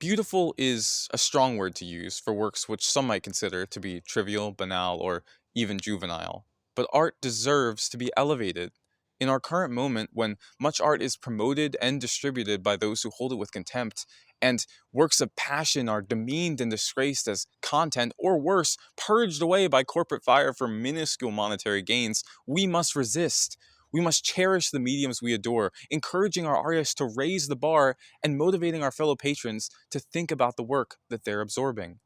Beautiful is a strong word to use for works which some might consider to be trivial, banal, or even juvenile. But art deserves to be elevated. In our current moment, when much art is promoted and distributed by those who hold it with contempt, and works of passion are demeaned and disgraced as content, or worse, purged away by corporate fire for minuscule monetary gains, we must resist. We must cherish the mediums we adore, encouraging our artists to raise the bar and motivating our fellow patrons to think about the work that they're absorbing.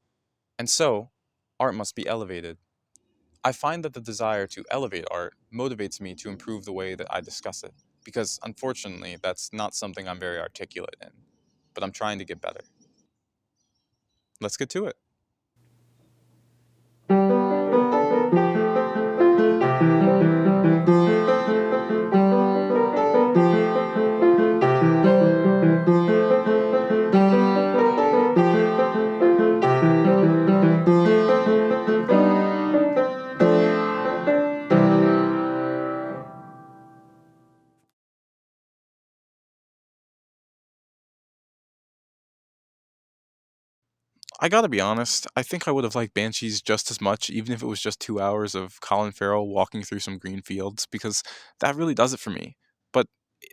And so, art must be elevated. I find that the desire to elevate art motivates me to improve the way that I discuss it, because unfortunately, that's not something I'm very articulate in, but I'm trying to get better. Let's get to it. I gotta be honest, I think I would have liked Banshees just as much, even if it was just 2 hours of Colin Farrell walking through some green fields, because that really does it for me. But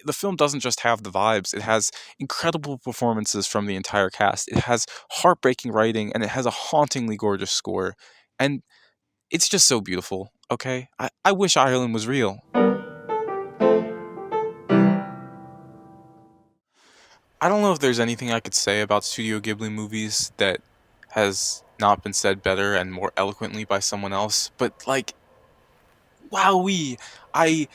the film doesn't just have the vibes, it has incredible performances from the entire cast, it has heartbreaking writing, and it has a hauntingly gorgeous score. And it's just so beautiful, okay? I wish Ireland was real. I don't know if there's anything I could say about Studio Ghibli movies that has not been said better and more eloquently by someone else, but like, wowee, I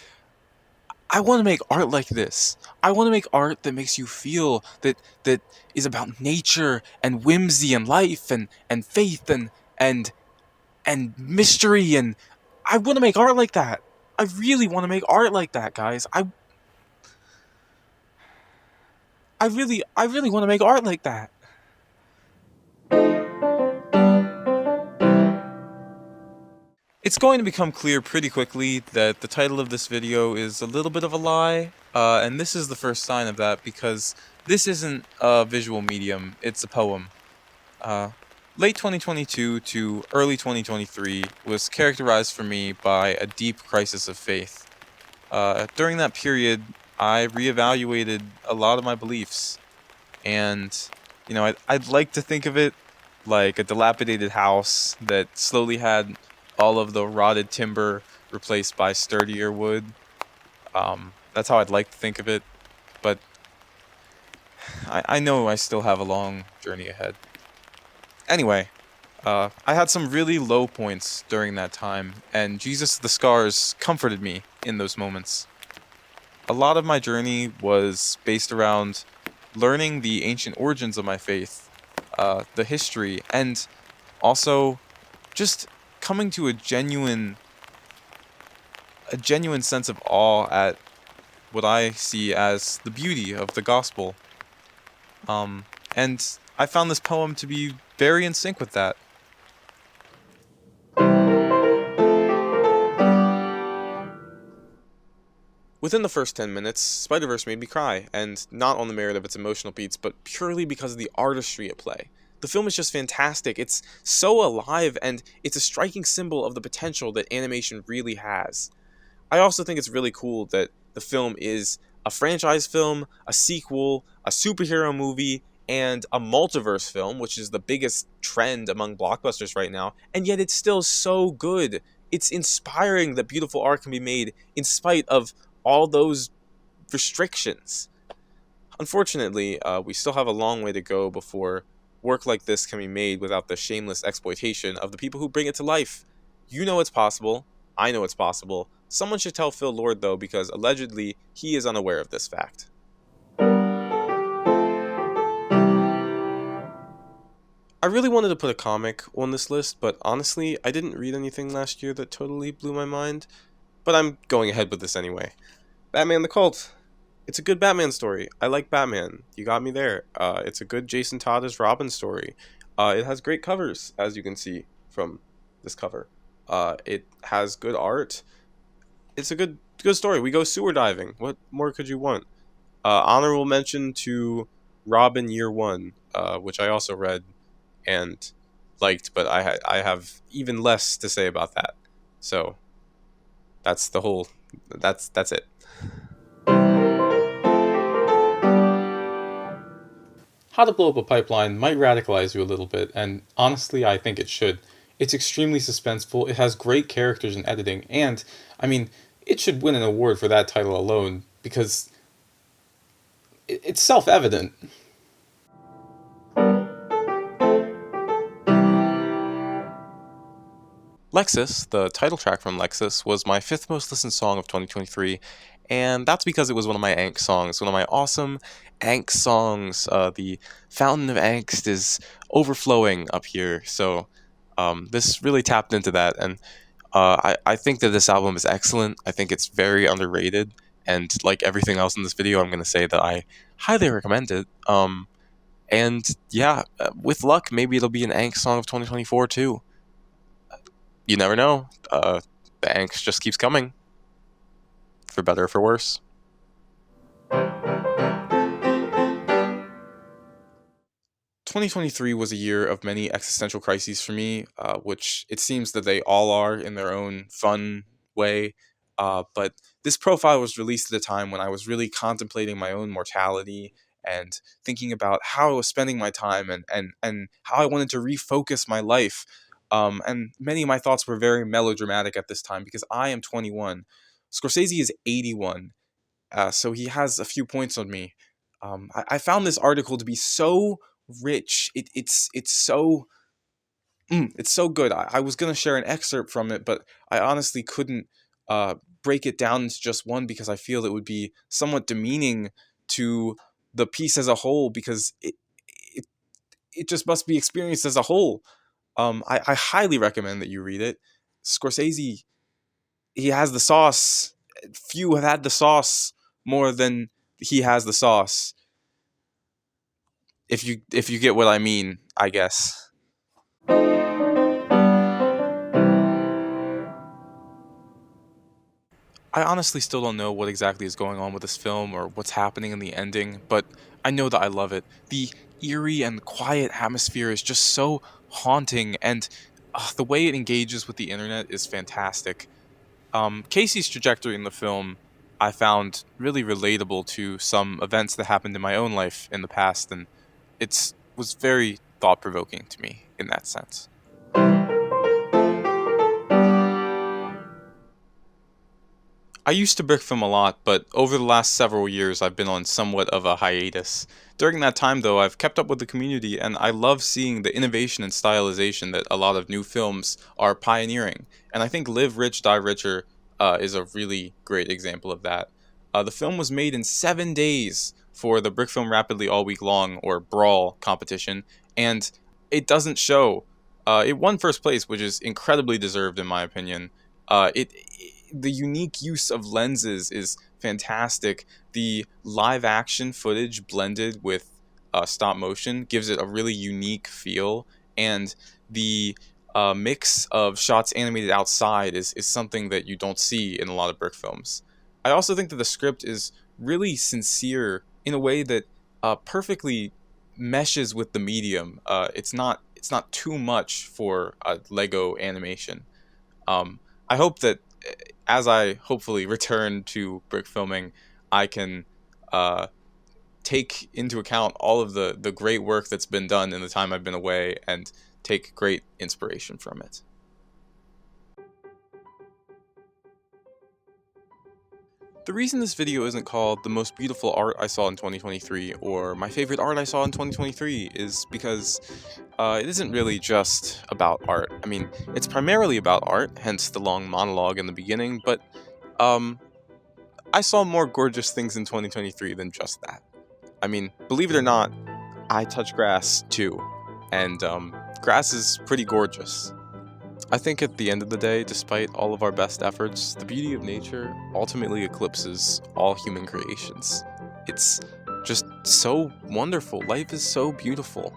I want to make art like this. I want to make art that makes you feel that is about nature and whimsy and life and faith and and mystery, and I want to make art like that. I really want to make art like that, guys. I really want to make art like that. It's going to become clear pretty quickly that the title of this video is a little bit of a lie, and this is the first sign of that because this isn't a visual medium, it's a poem. Uh, Late 2022 to early 2023 was characterized for me by a deep crisis of faith. During that period, I reevaluated a lot of my beliefs, and I'd like to think of it like a dilapidated house that slowly had all of the rotted timber replaced by sturdier wood. That's how I'd like to think of it, but I know I still have a long journey ahead. Anyway, I had some really low points during that time, and Jesus the Scars comforted me in those moments. A lot of my journey was based around learning the ancient origins of my faith, the history, and also just coming to a genuine sense of awe at what I see as the beauty of the gospel. And I found this poem to be very in sync with that. Within the first 10 minutes, Spider Verse made me cry, and not on the merit of its emotional beats, but purely because of the artistry at play. The film is just fantastic. It's so alive, and it's a striking symbol of the potential that animation really has. I also think it's really cool that the film is a franchise film, a sequel, a superhero movie, and a multiverse film, which is the biggest trend among blockbusters right now, and yet it's still so good. It's inspiring that beautiful art can be made in spite of all those restrictions. Unfortunately, we still have a long way to go before work like this can be made without the shameless exploitation of the people who bring it to life. You know it's possible. I know it's possible. Someone should tell Phil Lord, though, because allegedly he is unaware of this fact. I really wanted to put a comic on this list, but honestly, I didn't read anything last year that totally blew my mind. But I'm going ahead with this anyway. Batman the Cult. It's a good Batman story. I like Batman. You got me there. It's a good Jason Todd as Robin story. It has great covers, as you can see from this cover. It has good art. It's a good story. We go sewer diving. What more could you want? Honorable mention to Robin Year One. which I also read and liked, but I have even less to say about that. So that's the whole. That's it. How to Blow Up a Pipeline might radicalize you a little bit, and honestly, I think it should. It's extremely suspenseful, it has great characters and editing, and, I mean, it should win an award for that title alone, because it's self evident. Lexus, the title track from Lexus, was my fifth most listened song of 2023, and that's because it was one of my angst songs, one of my awesome angst songs. The fountain of angst is overflowing up here, so this really tapped into that, and I think that this album is excellent. I think it's very underrated, and like everything else in this video, I'm going to say that I highly recommend it. And yeah, with luck, maybe it'll be an angst song of 2024 too. You never know. The angst just keeps coming, for better or for worse. 2023 was a year of many existential crises for me, which it seems that they all are in their own fun way. But this profile was released at a time when I was really contemplating my own mortality and thinking about how I was spending my time and how I wanted to refocus my life. And many of my thoughts were very melodramatic at this time because I am 21. Scorsese is 81, so he has a few points on me. I found this article to be so rich. It's so good. I was gonna share an excerpt from it, but I honestly couldn't uh, break it down into just one because I feel it would be somewhat demeaning to the piece as a whole because it, it just must be experienced as a whole. I highly recommend that you read it. Scorsese, he has the sauce. Few have had the sauce more than he has the sauce. If you get what I mean, I guess. I honestly still don't know what exactly is going on with this film or what's happening in the ending, but I know that I love it. The eerie and quiet atmosphere is just so haunting, and the way it engages with the internet is fantastic. Casey's trajectory in the film I found really relatable to some events that happened in my own life in the past, and it's was very thought provoking to me in that sense. I used to brick film a lot, but over the last several years I've been on somewhat of a hiatus. During that time, though, I've kept up with the community, and I love seeing the innovation and stylization that a lot of new films are pioneering. And I think Live Rich, Die Richer is a really great example of that. The film was made in 7 days for the Brick Film Rapidly All Week Long, or Brawl, competition, and it doesn't show. It won first place, which is incredibly deserved in my opinion. The unique use of lenses is fantastic. The live action footage blended with stop motion gives it a really unique feel, and the mix of shots animated outside is something that you don't see in a lot of brick films. I also think that the script is really sincere in a way that perfectly meshes with the medium. It's not too much for a Lego animation. I hope that as I hopefully return to brick filming, I can uh, take into account all of the great work that's been done in the time I've been away and take great inspiration from it. The reason this video isn't called the most beautiful art I saw in 2023 or my favorite art I saw in 2023 is because it isn't really just about art. I mean, it's primarily about art, hence the long monologue in the beginning, but um, I saw more gorgeous things in 2023 than just that. I mean, believe it or not, I touch grass too, and grass is pretty gorgeous. I think at the end of the day, despite all of our best efforts, the beauty of nature ultimately eclipses all human creations. It's just so wonderful. Life is so beautiful.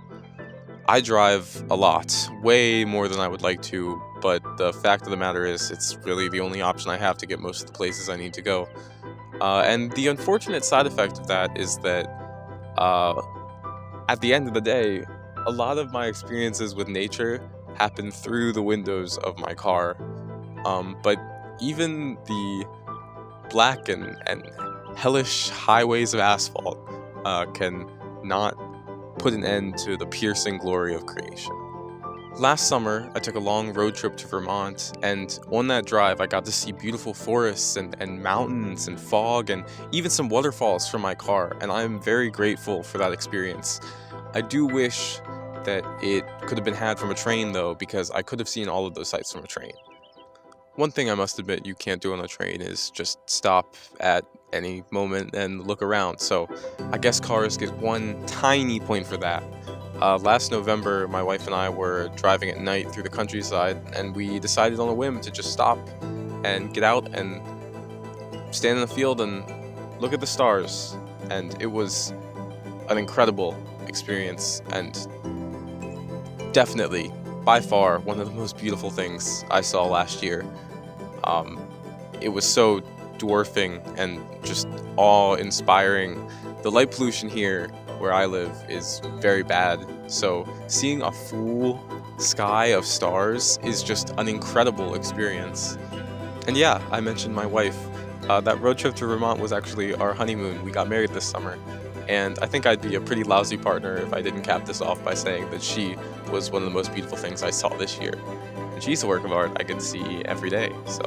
I drive a lot, way more than I would like to, but the fact of the matter is, it's really the only option I have to get most of the places I need to go. And the unfortunate side effect of that is that uh, At the end of the day, a lot of my experiences with nature happen through the windows of my car. But even the black and hellish highways of asphalt can not put an end to the piercing glory of creation. Last summer, I took a long road trip to Vermont, and on that drive, I got to see beautiful forests and mountains and fog and even some waterfalls from my car, and I'm very grateful for that experience. I do wish that it could have been had from a train, though, because I could have seen all of those sights from a train. One thing I must admit you can't do on a train is just stop at any moment and look around, so I guess cars get one tiny point for that. Last November, my wife and I were driving at night through the countryside, and we decided on a whim to just stop and get out and stand in the field and look at the stars. And it was an incredible experience, and definitely, by far, one of the most beautiful things I saw last year. It was so dwarfing and just awe-inspiring. The light pollution here where I live is very bad, so seeing a full sky of stars is just an incredible experience. And yeah, I mentioned my wife. That road trip to Vermont was actually our honeymoon. We got married this summer, and I think I'd be a pretty lousy partner if I didn't cap this off by saying that she was one of the most beautiful things I saw this year. And she's a work of art I get to see every day, so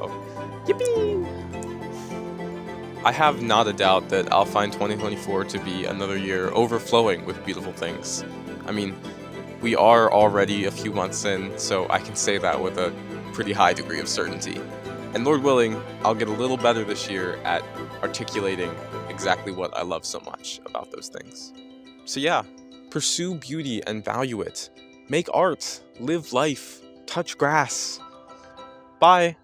yippee! I have not a doubt that I'll find 2024 to be another year overflowing with beautiful things. I mean, we are already a few months in, so I can say that with a pretty high degree of certainty. And Lord willing, I'll get a little better this year at articulating exactly what I love so much about those things. So yeah, pursue beauty and value it. Make art, live life, touch grass. Bye!